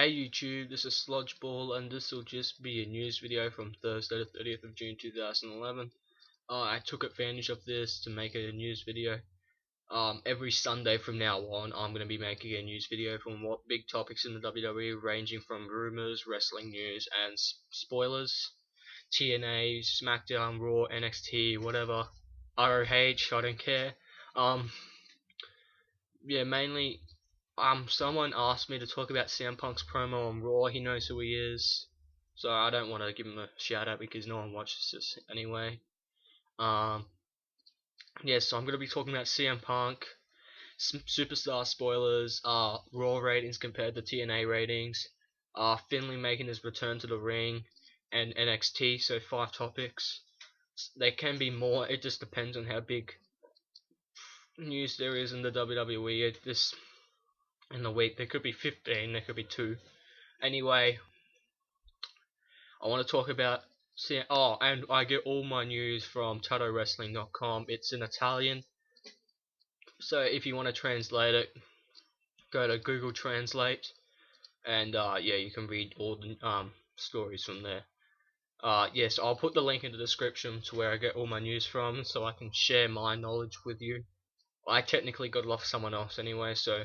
Hey YouTube, this is Sludgeball and this will just be a news video from Thursday the 30th of June 2011. I took advantage of this to make a news video. Every Sunday from now on I'm going to be making a news video from what big topics in the WWE, ranging from rumors, wrestling news and spoilers, TNA, SmackDown, Raw, NXT, whatever, ROH, I don't care. Yeah, mainly someone asked me to talk about CM Punk's promo on Raw. He knows who he is, so I don't want to give him a shout out because no one watches this anyway. Yeah, so I'm gonna be talking about CM Punk, Superstar Spoilers, Raw ratings compared to TNA ratings, Finlay making his return to the ring, and NXT. So 5 topics. There can be more. It just depends on how big news there is in the WWE. This in the week there could be 15, there could be 2. Anyway, I want to talk about and I get all my news from TatoWrestling.com. It's in Italian, so if you want to translate it, go to Google Translate, and yeah, you can read all the stories from there. Yes, I'll put the link in the description to where I get all my news from, so I can share my knowledge with you. I technically got it off someone else anyway, so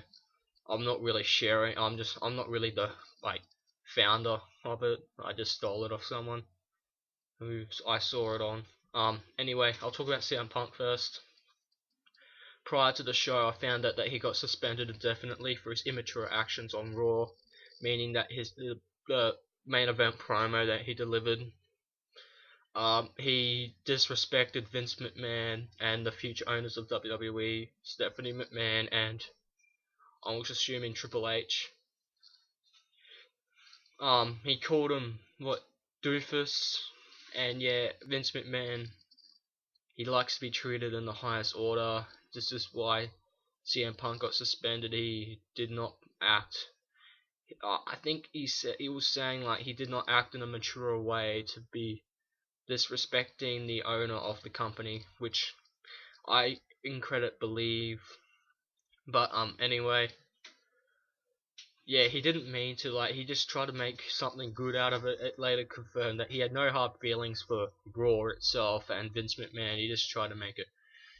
I'm not really sharing. I'm not really the founder of it. I just stole it off someone who I saw it on. Anyway, I'll talk about CM Punk first. Prior to the show, I found out that he got suspended indefinitely for his immature actions on Raw, meaning that the main event promo that he delivered, he disrespected Vince McMahon and the future owners of WWE, Stephanie McMahon and I was assuming Triple H. He called him doofus, and yeah, Vince McMahon, he likes to be treated in the highest order. This is why CM Punk got suspended. He did not act. I think he was saying like he did not act in a mature way to be disrespecting the owner of the company, which I in credit believe. But anyway. Yeah, he didn't mean to, he just tried to make something good out of it. It later confirmed that he had no hard feelings for Raw itself and Vince McMahon. He just tried to make it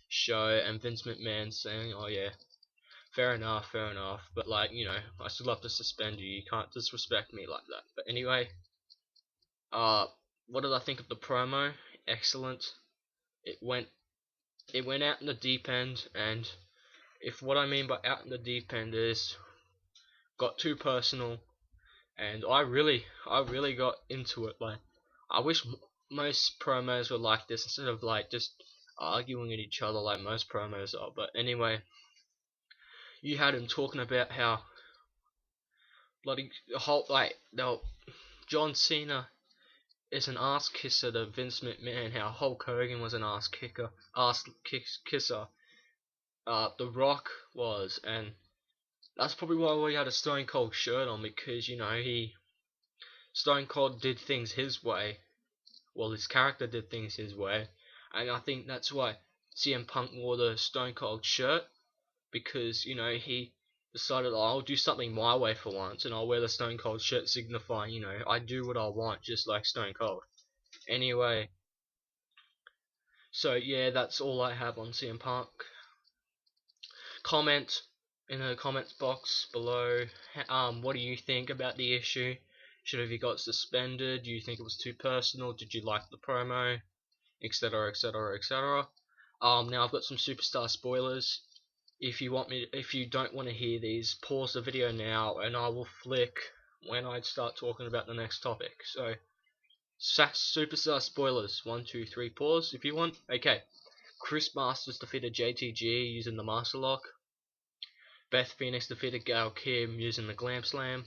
show, and Vince McMahon saying, oh yeah, fair enough, but I still have to suspend you. You can't disrespect me like that. But anyway, what did I think of the promo? Excellent. It went out in the deep end, and if what I mean by out in the deep end is got too personal, and I really got into it. I wish most promos were like this instead of just arguing at each other like most promos are. But anyway, you had him talking about how bloody John Cena is an ass kisser to Vince McMahon, how Hulk Hogan was an ass kisser, The Rock was, and that's probably why he had a Stone Cold shirt on, because Stone Cold did things his way. Well, his character did things his way, and I think that's why CM Punk wore the Stone Cold shirt, because he decided, oh, I'll do something my way for once, and I'll wear the Stone Cold shirt, signifying I do what I want, just like Stone Cold. Anyway, so yeah, that's all I have on CM Punk. Comment in the comments box below. What do you think about the issue? Should have he got suspended? Do you think it was too personal? Did you like the promo? Etc. etc. etc. Now I've got some superstar spoilers. If you don't want to hear these, pause the video now, and I will flick when I start talking about the next topic. So, superstar spoilers. 1, 2, 3. Pause if you want. Okay. Chris Masters defeated JTG using the Master Lock. Beth Phoenix defeated Gail Kim using the Glam Slam.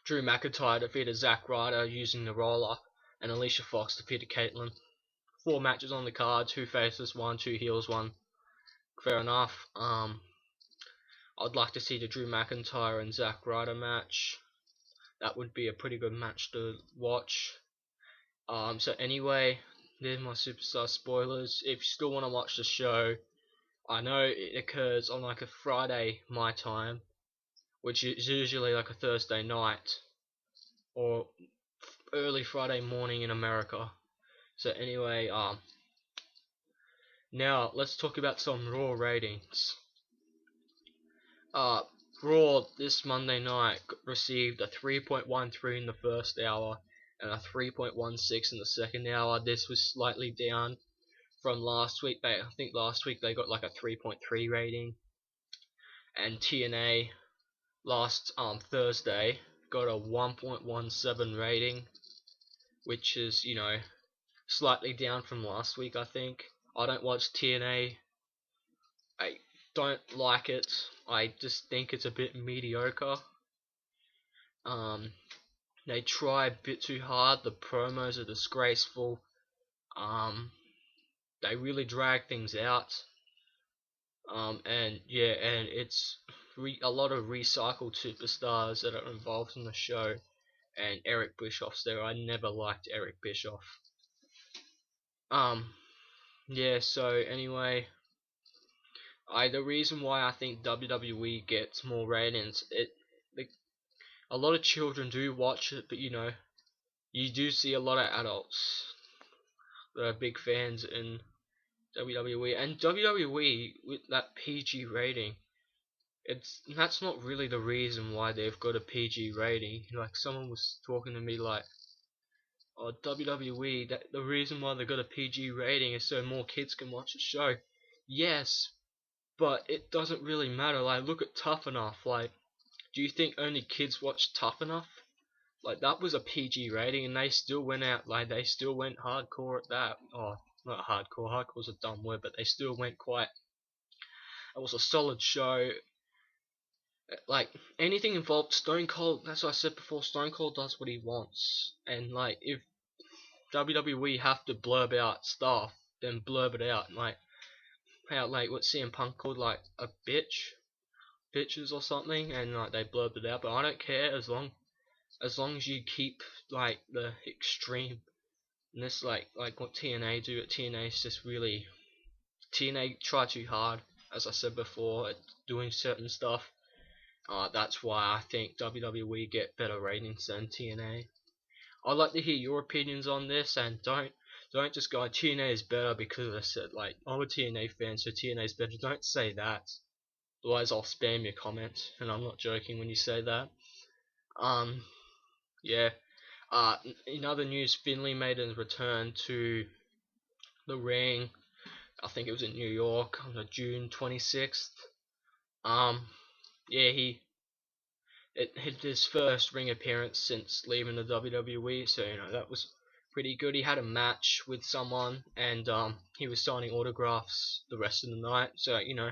Drew McIntyre defeated Zack Ryder using the Roll-Up, and Alicia Fox defeated Caitlyn. 4 matches on the card, 2 faces, 1, 2 heels, 1. Fair enough. I'd like to see the Drew McIntyre and Zack Ryder match. That would be a pretty good match to watch. So anyway, there's my superstar spoilers. If you still want to watch the show, I know it occurs on a Friday my time, which is usually like a Thursday night or early Friday morning in America. So anyway, now let's talk about some Raw ratings. Uh, Raw this Monday night received a 3.13 in the first hour and a 3.16 in the second hour. This was slightly down from last week. I think last week they got like a 3.3 rating, and TNA last Thursday got a 1.17 rating, which is, you know, slightly down from last week. I think I don't watch TNA. I don't like it. I just think it's a bit mediocre. Um, they try a bit too hard. The promos are disgraceful. They really drag things out. And yeah, and it's a lot of recycled superstars that are involved in the show. And Eric Bischoff's there. I never liked Eric Bischoff. Yeah. So anyway, the reason why I think WWE gets more ratings, a lot of children do watch it, but you know, you do see a lot of adults that are big fans in WWE, and WWE with that PG rating, that's not really the reason why they've got a PG rating. Like someone was talking to me like, oh, WWE, that the reason why they got a PG rating is so more kids can watch the show. Yes, but it doesn't really matter. Like, look at Tough Enough. Like, do you think only kids watch Tough Enough? Like, that was a PG rating, and they still went out. Like, they still went hardcore at that. Oh, not hardcore. Hardcore's a dumb word, but they still went quite. It was a solid show. Like, anything involved Stone Cold. That's what I said before. Stone Cold does what he wants, and like, if WWE have to blurb out stuff, then blurb it out. Like, how like what CM Punk called like a bitches or something, and like they blurbed it out. But I don't care as long as you keep like the extreme. And this like what TNA do. At TNA is just really TNA try too hard, as I said before, at doing certain stuff. That's why I think WWE get better ratings than TNA. I'd like to hear your opinions on this, and don't just go TNA is better because I said like I'm a TNA fan, so TNA is better. Don't say that, otherwise I'll spam your comment, and I'm not joking when you say that. Yeah. In other news, Finlay made his return to the ring. I think it was in New York on June 26th. Yeah, it hit his first ring appearance since leaving the WWE, so you know that was pretty good. He had a match with someone, and he was signing autographs the rest of the night. So you know,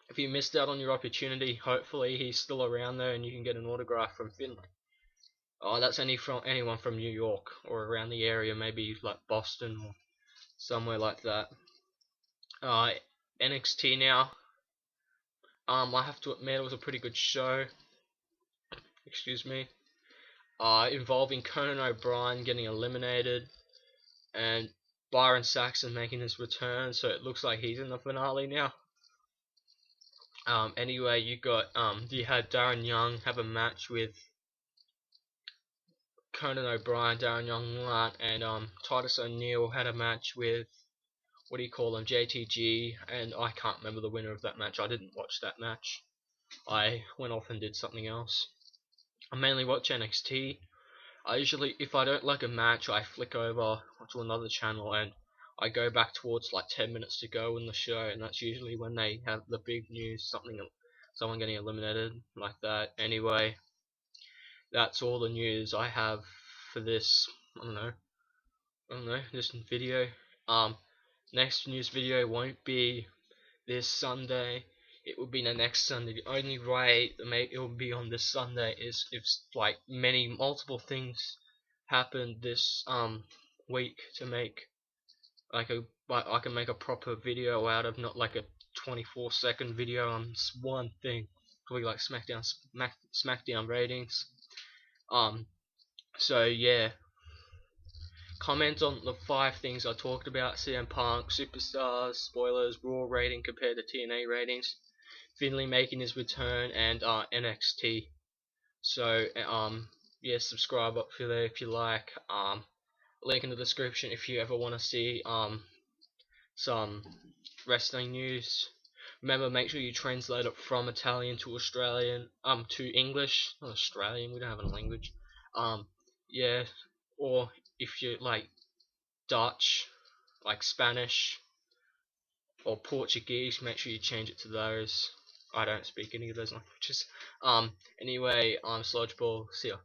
if you missed out on your opportunity, hopefully he's still around there, and you can get an autograph from Finlay. Oh, that's anyone from New York or around the area, maybe like Boston or somewhere like that. NXT now. I have to admit it was a pretty good show. Excuse me. Involving Conan O'Brien getting eliminated and Byron Saxton making his return, so it looks like he's in the finale now. Anyway, you had Darren Young have a match with Conan O'Brien. Darren Young won, and Titus O'Neil had a match with what do you call him, JTG, and I can't remember the winner of that match. I didn't watch that match. I went off and did something else. I mainly watch NXT. I usually, if I don't like a match, I flick over to another channel and I go back towards like 10 minutes to go in the show, and that's usually when they have the big news, someone getting eliminated, like that. Anyway, that's all the news I have for this. I don't know, this video. Next news video won't be this Sunday. It will be the next Sunday. The only way it will be on this Sunday is if like multiple things happen this week to make like I can make a proper video out of, not like a 24-second video on one thing. Probably like SmackDown ratings. So yeah. Comment on the 5 things I talked about: CM Punk, Superstars, Spoilers, Raw rating compared to TNA ratings. Finlay making his return, and NXT. So yeah, subscribe up for there if you like. Link in the description if you ever want to see some wrestling news. Remember, make sure you translate it from Italian to Australian, to English, not Australian. We don't have a language. Um, yeah, or if you like Dutch, like Spanish or Portuguese, make sure you change it to those. I don't speak any of those languages. Anyway, I'm Sludgeball. See ya.